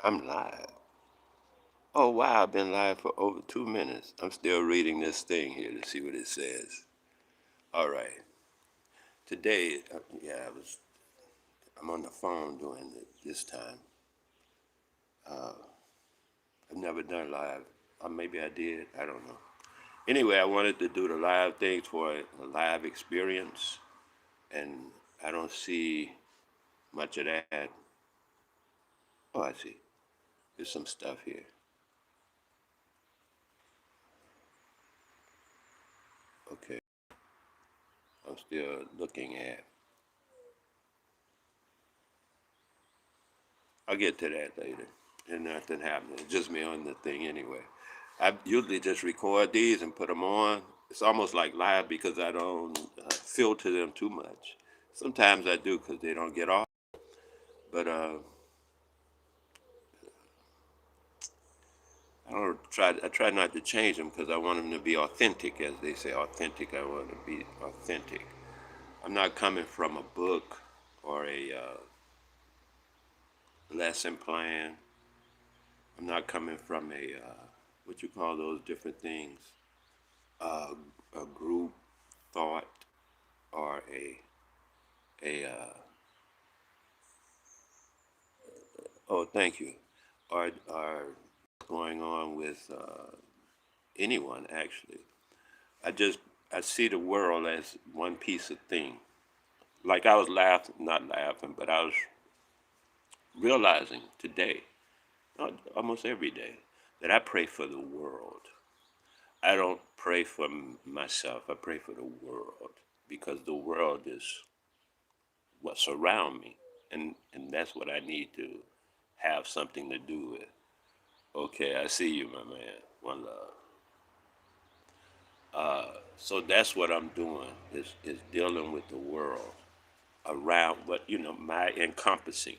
I'm live. Oh, wow, I've been live for over 2 minutes. I'm still reading this thing here to see what it says. All right. Today, I'm on the phone doing it this time. I've never done live. Or maybe I did. I don't know. Anyway, I wanted to do the live things for a live experience, and I don't see much of that. Oh, I see. There's some stuff here. Okay. I'm still looking at. I'll get to that later. And nothing happening. It's just me on the thing anyway. I usually just record these and put them on. It's almost like live because I don't filter them too much. Sometimes I do because they don't get off. But I try not to change them because I want them to be authentic, as they say. Authentic. I want to be authentic. I'm not coming from a book or a lesson plan. I'm not coming from a what you call those different things, uh, a group thought or a oh, thank you, or going on with anyone actually. I just I see the world as one piece of thing. Like I was laughing, not laughing, but I was realizing today, almost every day, that I pray for the world. I don't pray for myself. I pray for the world because the world is what's around me, and that's what I need to have something to do with. Okay, I see you, my man. One love. So that's what I'm doing is dealing with the world around what my encompassing.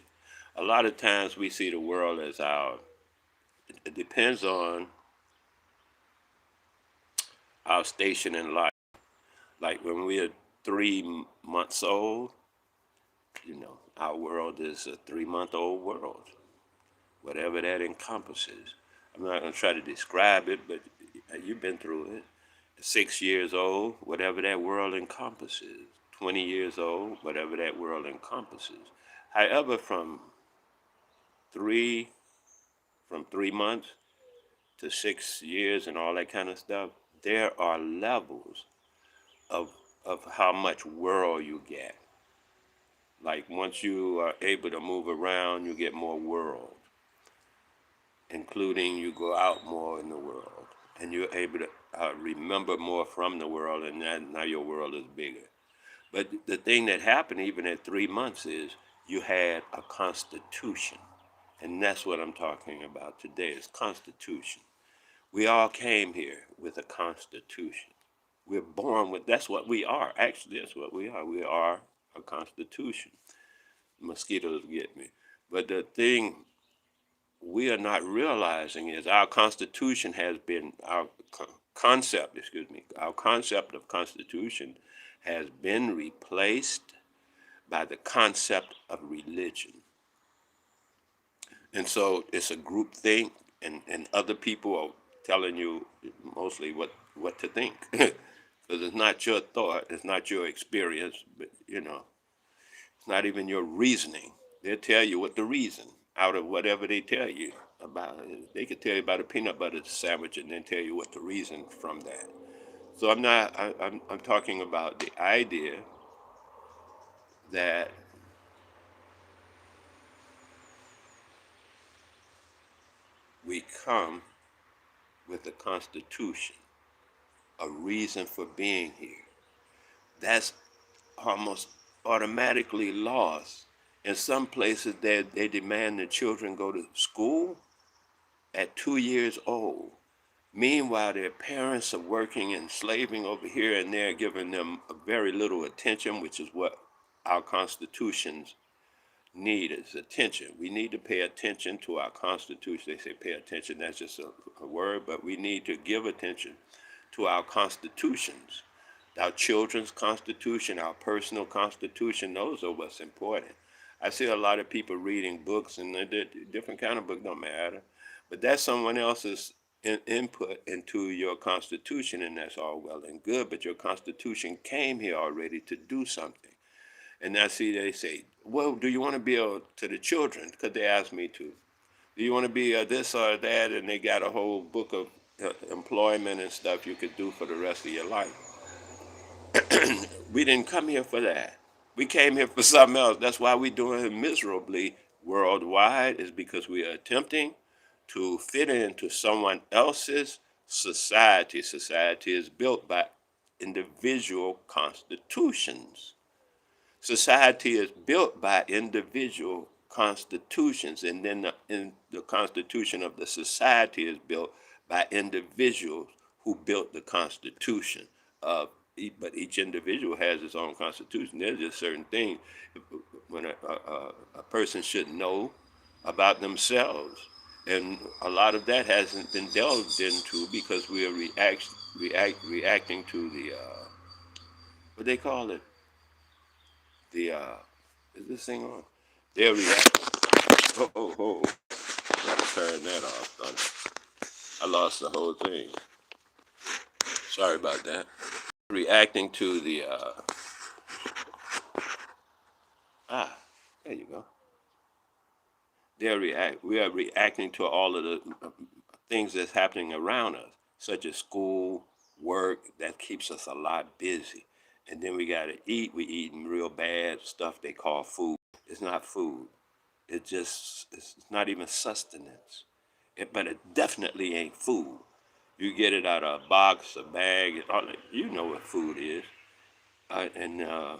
A lot of times we see the world as our. It depends on our station in life. Like when we're 3 months old, our world is a 3-month-old world, whatever that encompasses. I'm not going to try to describe it, but you've been through it. 6 years old, whatever that world encompasses. 20 years old, whatever that world encompasses. However, three, from 3 months to 6 years and all that kind of stuff, there are levels of how much world you get. Like once you are able to move around, you get more world, including you go out more in the world, and you're able to remember more from the world, and now your world is bigger. But the thing that happened even at 3 months is you had a constitution. And that's what I'm talking about today is constitution. We all came here with a constitution. We're born with, that's what we are. Actually, that's what we are. We are a constitution. Mosquitoes get me. But the thing we are not realizing is our constitution has been, our concept, excuse me, our concept of constitution has been replaced by the concept of religion. And so it's a group think, and other people are telling you mostly what to think. Because it's not your thought, it's not your experience, but it's not even your reasoning. They'll tell you what the reason out of whatever they tell you about it. They could tell you about a peanut butter sandwich and then tell you what the reason from that. So I'm not. I'm talking about the idea that we come with a constitution, a reason for being here. That's almost automatically lost. In some places, they demand that children go to school at 2 years old. Meanwhile, their parents are working and slaving over here and there, giving them very little attention, which is what our constitutions need is attention. We need to pay attention to our constitution. They say pay attention, that's just a word, but we need to give attention to our constitutions. Our children's constitution, our personal constitution, those are what's important. I see a lot of people reading books, and different kind of book don't matter, but that's someone else's input into your Constitution, and that's all well and good. But your Constitution came here already to do something. And I see they say, well, do you want to be to the children? Because they asked me to. Do you want to be this or that? And they got a whole book of employment and stuff you could do for the rest of your life. We didn't come here for that. We came here for something else. That's why we're doing miserably worldwide, is because we are attempting to fit into someone else's society. Society is built by individual constitutions. Society is built by individual constitutions, and then the constitution of the society is built by individuals who built the constitution of. But each individual has its own constitution. There's just certain things when a person should know about themselves, and a lot of that hasn't been delved into because we are reacting to the what they call it, the is this thing on? They're reacting. Oh, gotta turn that off, son. I lost the whole thing. Sorry about that. Reacting to the there you go. We are reacting to all of the things that's happening around us, such as school, work, that keeps us a lot busy. And then we gotta eat. We eating real bad stuff they call food. It's not food. It's not even sustenance. But it definitely ain't food. You get it out of a box, a bag, all that. You know what food is. Uh, and, uh,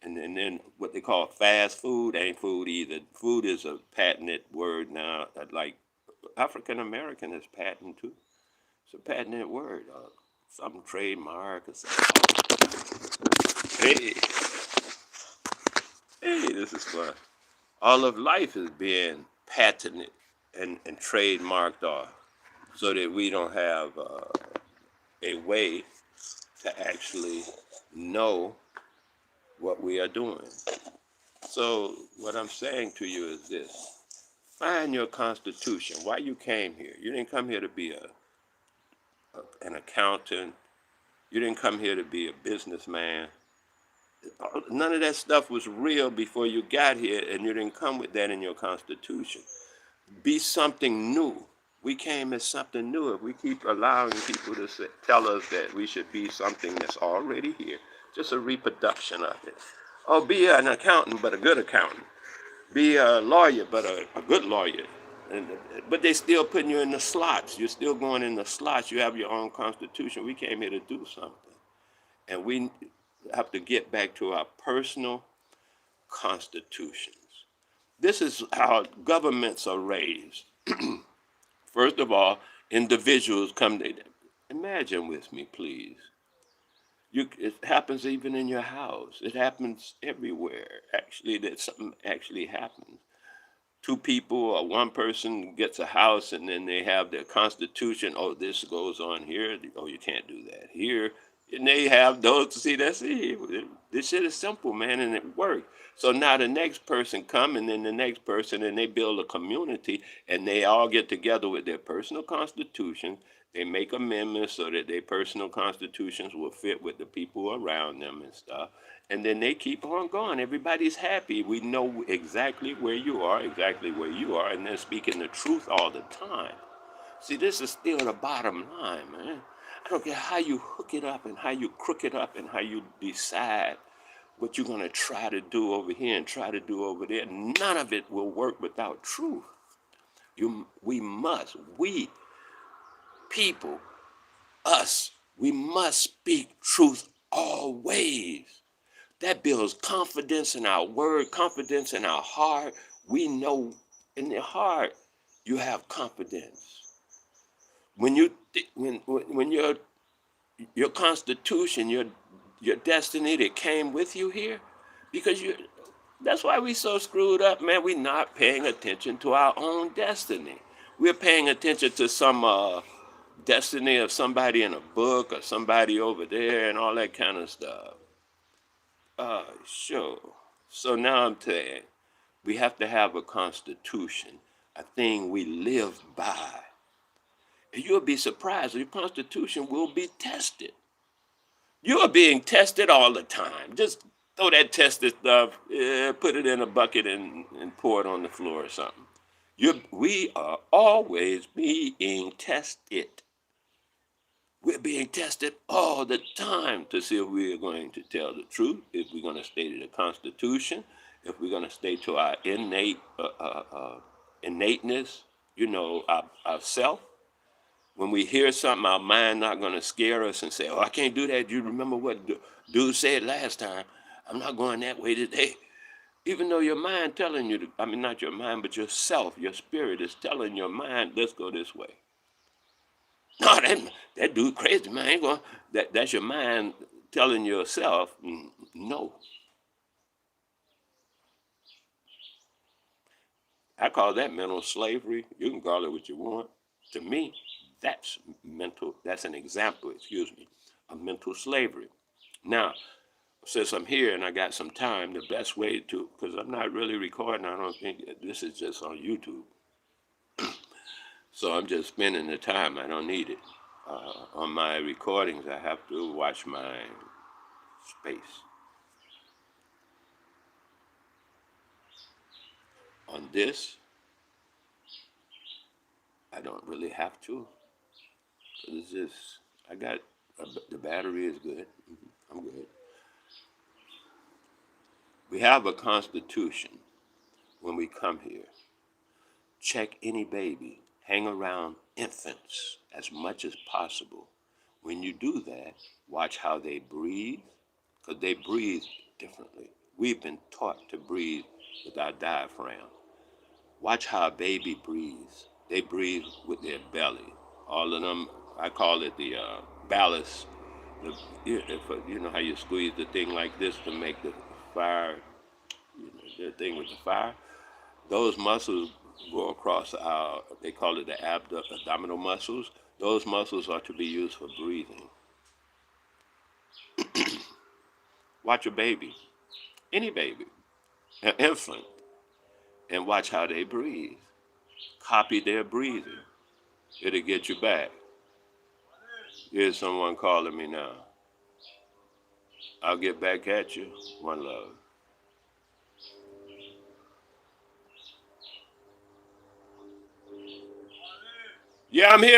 and then what they call fast food ain't food either. Food is a patented word now. Like African American is patent too. It's a patented word. Some trademark or something. Hey, hey, this is fun. All of life is being patented and trademarked off so that we don't have a way to actually know what we are doing. So what I'm saying to you is this. Find your constitution. Why you came here. You didn't come here to be an accountant. You didn't come here to be a businessman. None of that stuff was real before you got here, and you didn't come with that in your constitution. Be something new. We came as something new. If we keep allowing people to tell us that we should be something that's already here, just a reproduction of it. Oh, be an accountant, but a good accountant. Be a lawyer, but a good lawyer. But they still putting you in the slots. You're still going in the slots. You have your own constitution. We came here to do something. And we have to get back to our personal constitutions. This is how governments are raised. First of all, individuals come to, imagine with me, please. It happens even in your house. It happens everywhere, actually, that something actually happens. Two people or one person gets a house and then they have their constitution. Oh, this goes on here. Oh, you can't do that here. And they have those. See, that's it. This shit is simple, man, and it works. So now the next person come, and then the next person, and they build a community, and they all get together with their personal constitutions. They make amendments so that their personal constitutions will fit with the people around them and stuff. And then they keep on going. Everybody's happy. We know exactly where you are, and they're speaking the truth all the time. See, this is still the bottom line, man. I don't care how you hook it up and how you crook it up and how you decide what you're going to try to do over here and try to do over there. None of it will work without truth. We people, us, we must speak truth always. That builds confidence in our word, confidence in our heart. We know in the heart you have confidence. When when your constitution, your destiny that came with you here, because that's why we so screwed up, man. We're not paying attention to our own destiny. We're paying attention to some destiny of somebody in a book or somebody over there and all that kind of stuff. Sure. So now I'm saying, We have to have a constitution, a thing we live by. And you'll be surprised, your constitution will be tested. You are being tested all the time. Just throw that tested stuff, put it in a bucket and pour it on the floor or something. We are always being tested. We're being tested all the time to see if we are going to tell the truth, if we're going to stay to the Constitution, if we're going to stay to our innateness, our self. When we hear something, our mind not going to scare us and say, "Oh, I can't do that. You remember what dude said last time? I'm not going that way today." Even though your mind telling you, I mean, not your mind, but yourself, your spirit is telling your mind, "Let's go this way." No, that dude crazy, man. Ain't going. That's your mind telling yourself, no. I call that mental slavery. You can call it what you want. To me, that's mental. That's an example, excuse me, of mental slavery. Now, since I'm here and I got some time, the best way to, because I'm not really recording, I don't think this is just on YouTube. So I'm just spending the time. I don't need it. On my recordings, I have to watch my space. On this, I don't really have to. It's just, I got, the battery is good. I'm good. We have a constitution when we come here. Check any baby. Hang around infants as much as possible. When you do that, watch how they breathe, because they breathe differently. We've been taught to breathe with our diaphragm. Watch how a baby breathes. They breathe with their belly. All of them, I call it the ballast. You know how you squeeze the thing like this to make the fire, the thing with the fire? Those muscles go across our, they call it the abdominal muscles. Those muscles are to be used for breathing. Watch a baby, any baby, an infant, and watch how they breathe. Copy their breathing. It'll get you back. Here's someone calling me now. I'll get back at you. One love. Yeah, I'm here.